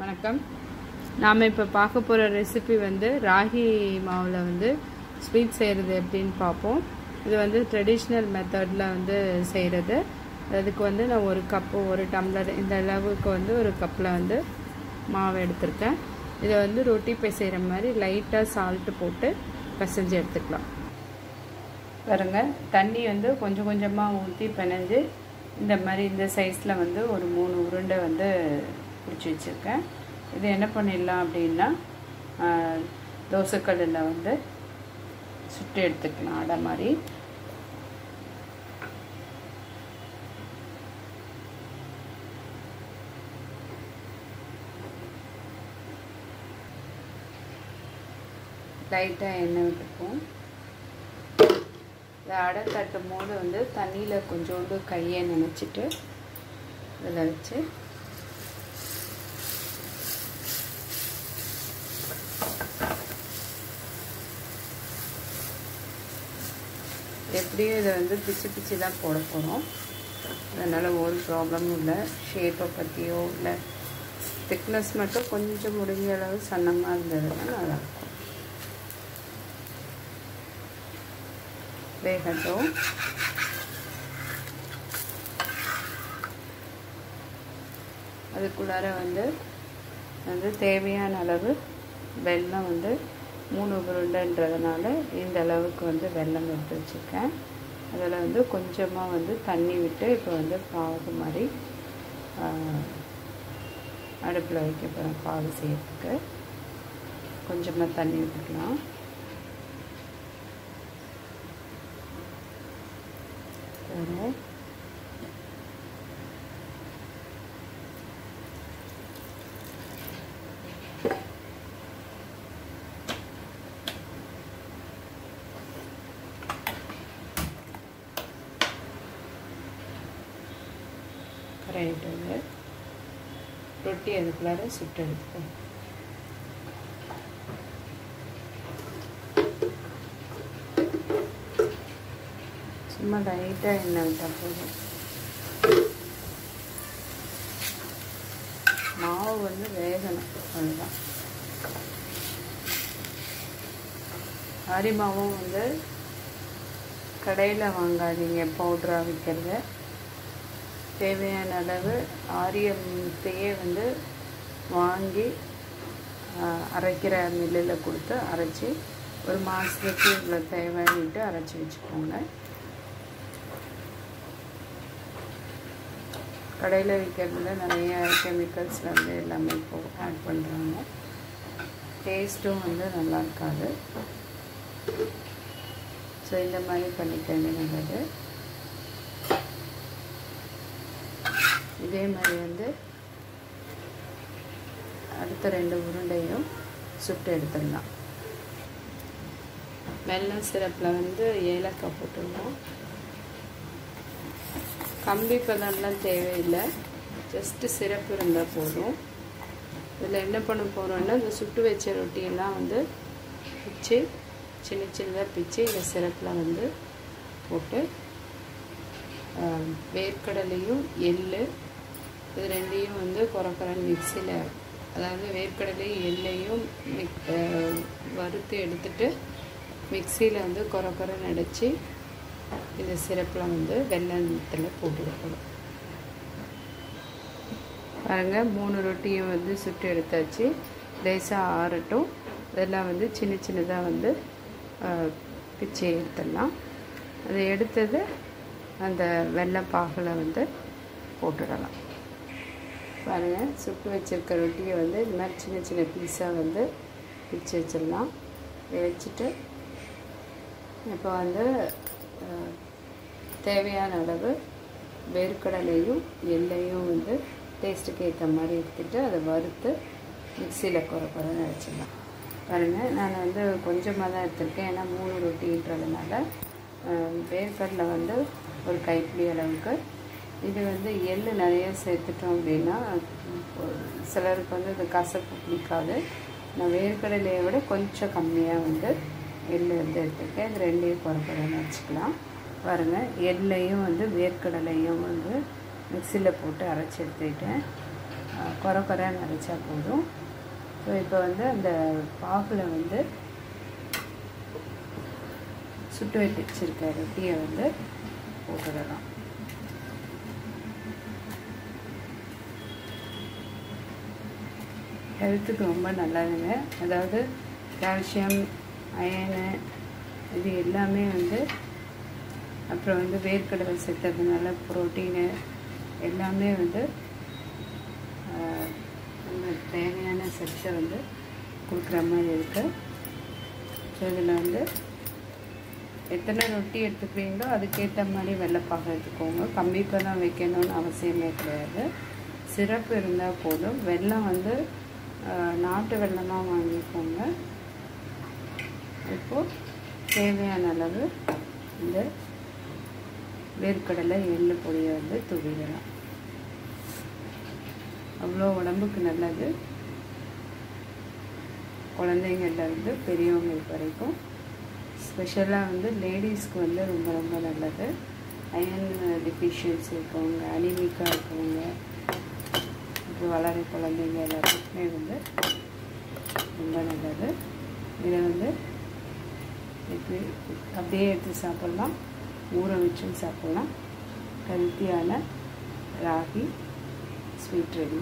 வணக்கம். நாம் இப்போ பார்க்க போகிற ரெசிபி வந்து ராகி மாவில் வந்து ஸ்வீட் செய்கிறது எப்படின்னு பார்ப்போம். இது வந்து ட்ரெடிஷ்னல் மெத்தடில் வந்து செய்கிறது. அதுக்கு வந்து நான் ஒரு கப்பு, ஒரு டம்ளர் இந்த அளவுக்கு வந்து ஒரு கப்பில் வந்து மாவு எடுத்திருக்கேன். இதை வந்து ரொட்டி பிசைகிற மாதிரி லைட்டாக சால்ட்டு போட்டு பிசைஞ்சு எடுத்துக்கலாம். பாருங்க, தண்ணி வந்து கொஞ்சம் கொஞ்சமாக ஊற்றி பிணைஞ்சு இந்த மாதிரி இந்த சைஸில் வந்து ஒரு 3 உருண்டை வந்து பிடிச்சி வச்சுருக்கேன். இது என்ன பண்ணிடலாம் அப்படின்னா, தோசைக்கல்லில் வந்து சுட்டு எடுத்துக்கலாம் அடை மாதிரி. லைட்டாக எண்ணெய் விட்டுப்போம். இந்த அடை தட்டும் போது வந்து தண்ணியில் கொஞ்சோண்டு கையை நினச்சிட்டு இதில் வச்சு எப்படியும் இதை வந்து பிச்சு தான் போட போகிறோம். அதனால் ஒரு ப்ராப்ளமும் இல்லை. ஷேப்பை பற்றியோ இல்லை, திக்னஸ் மட்டும் கொஞ்சம் முடிஞ்ச அளவு சன்னமாக இருந்ததுன்னா நல்லாயிருக்கும். வேகட்டும். அதுக்குள்ளார வந்து தேவையான அளவு வெல்லம் வந்து 3 உருண்டைன்றதுனால இந்த அளவுக்கு வந்து வெல்லம் எடுத்து வச்சுருக்கேன். அதில் வந்து கொஞ்சமாக வந்து தண்ணி விட்டு இப்போ வந்து பாகு மாதிரி அடுப்பில் வைக்க போகிறேன். பாகு செய்யறதுக்கு கொஞ்சமாக தண்ணி விட்டுக்கலாம். கரையிட்டு ரொட்டி அதுக்குள்ளார சுட்டு எடுத்துக்கணும். சும்மா லைட்டாக எண்ணெய் விட்டால் போதும். மாவு வந்து வேகணும், அதுதான். அரி மாவும் வந்து கடையில் வாங்காதீங்க, பவுடராக விற்கிறத. தேவையான அளவு ஆரியத்தையே வந்து வாங்கி அரைக்கிற மில்லில் கொடுத்து அரைச்சி ஒரு மாதத்துக்கு இவ்வளோ தேவைன்ட்டு அரைச்சி வச்சுக்கோங்க. கடையில் விற்கிறதுல நிறைய கெமிக்கல்ஸ் வந்து எல்லாமே இப்போ ஆட் பண்ணுறாங்க. டேஸ்ட்டும் வந்து நல்லா இருக்காது. ஸோ இந்த மாதிரி பண்ணிக்கிறது நல்லது. இதே மாதிரி வந்து அடுத்த 2 உருண்டையும் சுட்டு எடுத்துடலாம். வெல்லம் சிரப்பில் வந்து ஏலக்காய் போட்டுடலாம். கம்பி பதம்லாம் தேவையில்லை, ஜஸ்ட்டு சிரப்பு இருந்தால் போதும். இதில் என்ன பண்ண போகிறோன்னா, இந்த சுட்டு வச்ச ரொட்டியெல்லாம் வந்து பிச்சு சின்னதாக பிச்சு இந்த சிரப்பில் வந்து போட்டு வேர்க்கடலையும் எள்ளு இது ரெண்டையும் வந்து குறைக்குறேன் மிக்சியில். அதாவது வேர்க்கடலையும் எள்ளையும் வறுத்து எடுத்துட்டு மிக்சியில் வந்து குறைக்குறேன்னு அடித்து இந்த சிரப்பில் வந்து வெல்லத்தில் போட்டு வைக்கணும். பாருங்கள், 3 ரொட்டியும் வந்து சுட்டு எடுத்தாச்சு. லேசாக ஆறட்டும். இதெல்லாம் வந்து சின்னதாக வந்து பிச்சு எடுத்துடலாம். அதை எடுத்தது அந்த வெல்லம் பாகில் வந்து போட்டுடலாம். பாருங்கள், சுட்டு வச்சுருக்க ரொட்டியை வந்து இது மாதிரி சின்ன பீஸாக வந்து பிச்சு வச்சிடலாம். வச்சுட்டு இப்போ வந்து தேவையான அளவு வேர்க்கடலையும் எள்ளையும் வந்து டேஸ்ட்டுக்கு ஏற்ற மாதிரி எடுத்துகிட்டு அதை வறுத்து மிக்சியில் குறைன்னு அரைச்சிடலாம். பாருங்கள், நான் வந்து கொஞ்சமாக தான் எடுத்திருக்கேன். ஏன்னா 3 ரொட்டின்றதுனால. வேர்க்கடலை வந்து ஒரு கைப்பிடி அளவுக்கு. இது வந்து எள்ளு நிறைய சேர்த்துட்டோம் அப்படின்னா சிலருக்கு வந்து இது கசப்பு பிடிக்காது. நான் வேர்க்கடலையை விட கொஞ்சம் கம்மியாக வந்து எள்ளு வந்து எடுத்துருக்கேன். இது ரெண்டையும் குறைன்னு வச்சுக்கலாம். பாருங்கள், எள்ளையும் வந்து வேர்க்கடலையும் வந்து மிக்சியில் போட்டு அரைச்சி எடுத்துக்கிட்டேன். குறை குறையாக அரைச்சா போதும். ஸோ இப்போ வந்து அந்த பாகில் வந்து சுட்டு வச்சிருக்க ரொட்டியை வந்து போட்டுடலாம். ஹெல்த்துக்கு ரொம்ப நல்லதுங்க. அதாவது கால்சியம், அயனு இது எல்லாமே வந்து, அப்புறம் வந்து வேர்க்கடலை சேர்த்ததுனால புரோட்டீனு எல்லாமே வந்து நம்மளுக்கு தேவையான சத்தை வந்து கொடுக்குற மாதிரி இருக்குது. ஸோ இதில் வந்து எத்தனை ரொட்டி எடுத்துக்கிறீங்களோ அதுக்கேற்ற மாதிரி வெள்ளைப்பாக எடுத்துக்கோங்க. கம்மிப்பாக தான் வைக்கணும்னு அவசியமே கிடையாது. சிரப்பு இருந்தால் போதும். வெல்லம் வந்து நாட்டு வெல்லமாக வாங்கிக்கோங்க. இப்போது தேவையான அளவு இந்த வேர்க்கடலை எள்ளு பொடியை வந்து தூவிடலாம். அவ்வளோ உடம்புக்கு நல்லது. குழந்தைங்கள்லேருந்து பெரியவங்களுக்கு வரைக்கும், ஸ்பெஷலாக வந்து லேடிஸ்க்கு வந்து ரொம்ப ரொம்ப நல்லது. அயன் டெஃபிஷியன்சி இருக்கவங்க, அனிமிக்காக இருக்கவங்க, அப்புறம் வளர குழந்தைங்க எல்லாத்துக்குமே வந்து ரொம்ப நல்லது. இதை வந்து இப்படி அப்படியே எடுத்து சாப்பிட்லாம், ஊற வச்சும் சாப்பிட்லாம். ஹெல்த்தியான ராகி ஸ்வீட் ரெடி.